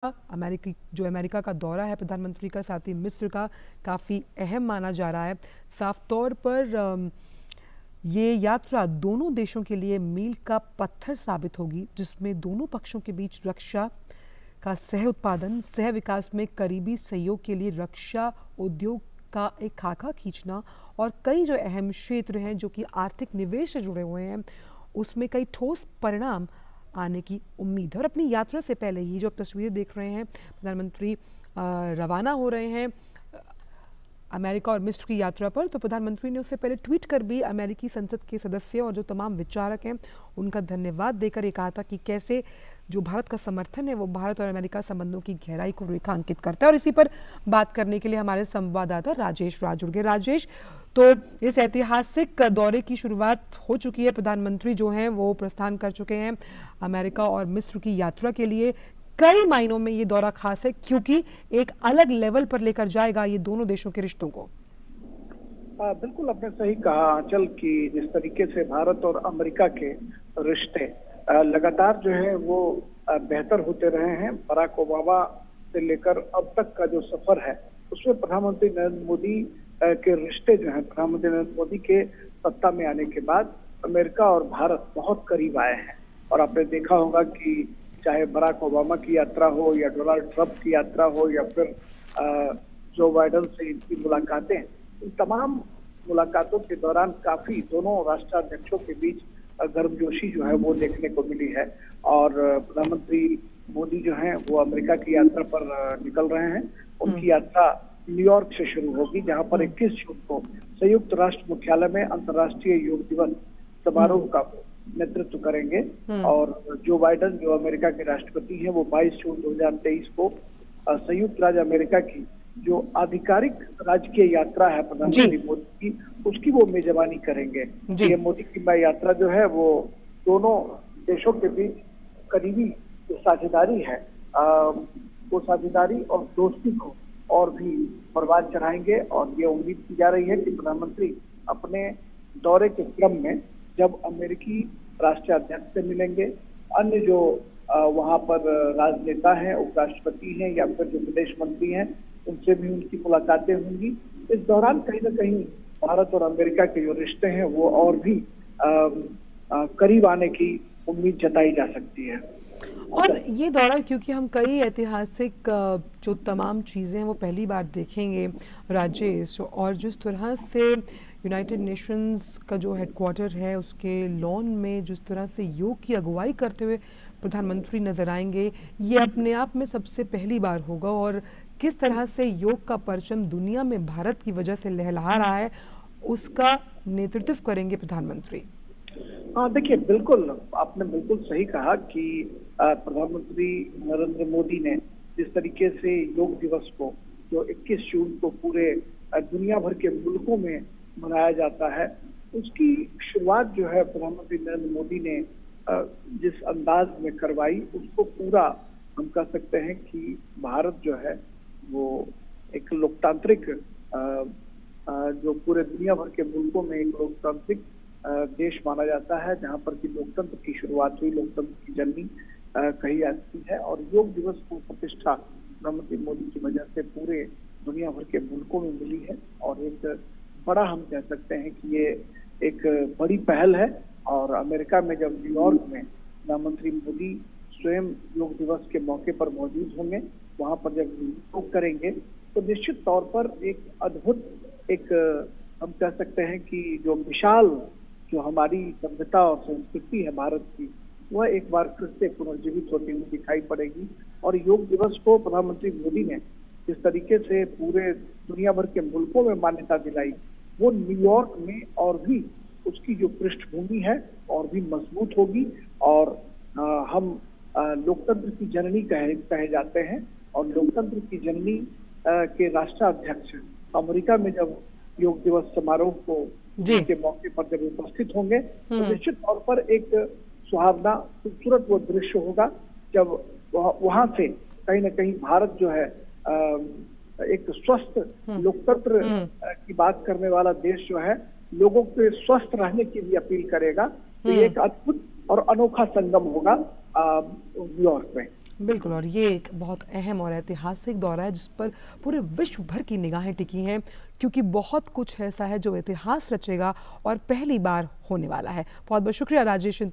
America का दौरा है प्रधानमंत्री का, साथ ही मिस्र का काफ़ी अहम माना जा रहा है। साफ तौर पर ये यात्रा दोनों देशों के लिए मील का पत्थर साबित होगी, जिसमें दोनों पक्षों के बीच रक्षा का सह उत्पादन, सह विकास में करीबी सहयोग के लिए रक्षा उद्योग का एक खाका खींचना और कई जो अहम क्षेत्र हैं जो कि आर्थिक निवेश से जुड़े हुए हैं, उसमें कई ठोस परिणाम आने की उम्मीद है। और अपनी यात्रा से पहले ही जो आप तस्वीरें देख रहे हैं, प्रधानमंत्री रवाना हो रहे हैं अमेरिका और मिस्र की यात्रा पर। तो प्रधानमंत्री ने उससे पहले ट्वीट कर भी अमेरिकी संसद के सदस्य और जो तमाम विचारक हैं उनका धन्यवाद देकर ये कहा था कि कैसे जो भारत का समर्थन है वो भारत और अमेरिका संबंधों की गहराई को रेखांकित करता है। और इसी पर बात करने के लिए हमारे संवाददाता राजेश राज जुड़ गए। राजेश, तो इस ऐतिहासिक दौरे की शुरुआत हो चुकी है, प्रधानमंत्री जो हैं वो प्रस्थान कर चुके हैं अमेरिका और मिस्र की यात्रा के लिए। कई मायनों में ये दौरा खास है क्योंकि एक अलग लेवल पर लेकर जाएगा ये दोनों देशों के रिश्तों को। बिल्कुल आपने सही कहा आंचल कि जिस तरीके से भारत और अमेरिका के रिश्ते लगातार जो है वो बेहतर होते रहे हैं। बराक ओबामा से लेकर अब तक का जो सफर है उसमें प्रधानमंत्री नरेंद्र मोदी के रिश्ते जो है, प्रधानमंत्री नरेंद्र मोदी के सत्ता में आने के बाद अमेरिका और भारत बहुत करीब आए हैं। और आपने देखा होगा कि चाहे बराक ओबामा की यात्रा हो या डोनाल्ड ट्रंप की यात्रा हो या फिर जो बाइडेन से इनकी मुलाकातें, इन तमाम मुलाकातों के दौरान काफी दोनों राष्ट्राध्यक्षों के बीच गर्मजोशी जो है वो देखने को मिली है। और प्रधानमंत्री मोदी जो हैं वो अमेरिका की यात्रा पर निकल रहे हैं। उनकी यात्रा न्यूयॉर्क से शुरू होगी, जहां पर 21 जून को संयुक्त राष्ट्र मुख्यालय में अंतर्राष्ट्रीय योग दिवस समारोह का नेतृत्व करेंगे। और जो बाइडेन जो अमेरिका के राष्ट्रपति हैं वो 22 जून 2023 को संयुक्त राज्य अमेरिका की जो आधिकारिक राजकीय यात्रा है प्रधानमंत्री मोदी की, उसकी वो मेजबानी करेंगे। ये मोदी की यात्रा जो है वो दोनों देशों के बीच करीबी जो साझेदारी है वो साझेदारी और दोस्ती को और भी परवान चढ़ाएंगे। और ये उम्मीद की जा रही है कि प्रधानमंत्री अपने दौरे के क्रम में जब अमेरिकी राष्ट्रीय अध्यक्ष से मिलेंगे, अन्य जो वहां पर राजनेता हैं, उपराष्ट्रपति हैं या फिर जो विदेश मंत्री हैं, उनसे भी उनकी मुलाकातें होंगी। इस दौरान कहीं ना कहीं भारत और अमेरिका के जो रिश्ते हैं वो और भी करीब आने की उम्मीद जताई जा सकती है। और ये दौरा क्योंकि हम कई ऐतिहासिक जो तमाम चीज़ें हैं वो पहली बार देखेंगे राजेश, और जिस तरह से यूनाइटेड नेशंस का जो हेडक्वार्टर है उसके लॉन में जिस तरह से योग की अगुवाई करते हुए प्रधानमंत्री नजर आएंगे, ये अपने आप में सबसे पहली बार होगा। और किस तरह से योग का परचम दुनिया में भारत की वजह से लहलहा रहा है, उसका नेतृत्व करेंगे प्रधानमंत्री। हाँ, देखिए बिल्कुल आपने बिल्कुल सही कहा कि प्रधानमंत्री नरेंद्र मोदी ने जिस तरीके से योग दिवस को जो 21 जून को पूरे दुनिया भर के मुल्कों में मनाया जाता है, उसकी शुरुआत जो है प्रधानमंत्री नरेंद्र मोदी ने जिस अंदाज में करवाई, उसको पूरा हम कह सकते हैं कि भारत जो है वो एक लोकतांत्रिक जो पूरे दुनिया भर के मुल्कों में एक लोकतांत्रिक देश माना जाता है, जहां पर कि लोकतंत्र की शुरुआत हुई, लोकतंत्र की जननी कही जाती है। और योग दिवस को प्रतिष्ठा प्रधानमंत्री मोदी की वजह से पूरे दुनिया भर के मुल्कों में मिली है। और एक बड़ा हम कह सकते हैं कि ये एक बड़ी पहल है। और अमेरिका में जब न्यूयॉर्क में प्रधानमंत्री मोदी स्वयं योग दिवस के मौके पर मौजूद होंगे, वहां पर जब योग करेंगे तो निश्चित तौर पर एक अद्भुत, एक हम कह सकते हैं कि जो विशाल जो हमारी सभ्यता और संस्कृति है भारत की, वह एक बार फिर से पुनर्जीवित होती हुई दिखाई पड़ेगी। और योग दिवस को प्रधानमंत्री मोदी ने जिस तरीके से पूरे दुनिया भर के मुल्कों में मान्यता दिलाई, वो न्यूयॉर्क में और भी उसकी जो पृष्ठभूमि है और भी मजबूत होगी। और हम लोकतंत्र की जननी कहे जाते हैं। और लोकतंत्र की जननी के राष्ट्राध्यक्ष अमेरिका में जब योग दिवस समारोह को के मौके पर जब उपस्थित होंगे तो निश्चित तौर पर एक सुहावना खूबसूरत वो दृश्य होगा, जब वहां से कहीं ना कहीं भारत जो है एक स्वस्थ लोकतंत्र की बात करने वाला देश जो है, लोगों के स्वस्थ रहने की भी अपील करेगा। तो ये एक अद्भुत और अनोखा संगम होगा न्यूयॉर्क में। बिल्कुल, और ये एक बहुत अहम और ऐतिहासिक दौरा है जिस पर पूरे विश्व भर की निगाहें टिकी हैं, क्योंकि बहुत कुछ ऐसा है जो इतिहास रचेगा और पहली बार होने वाला है। बहुत बहुत शुक्रिया राजेश इन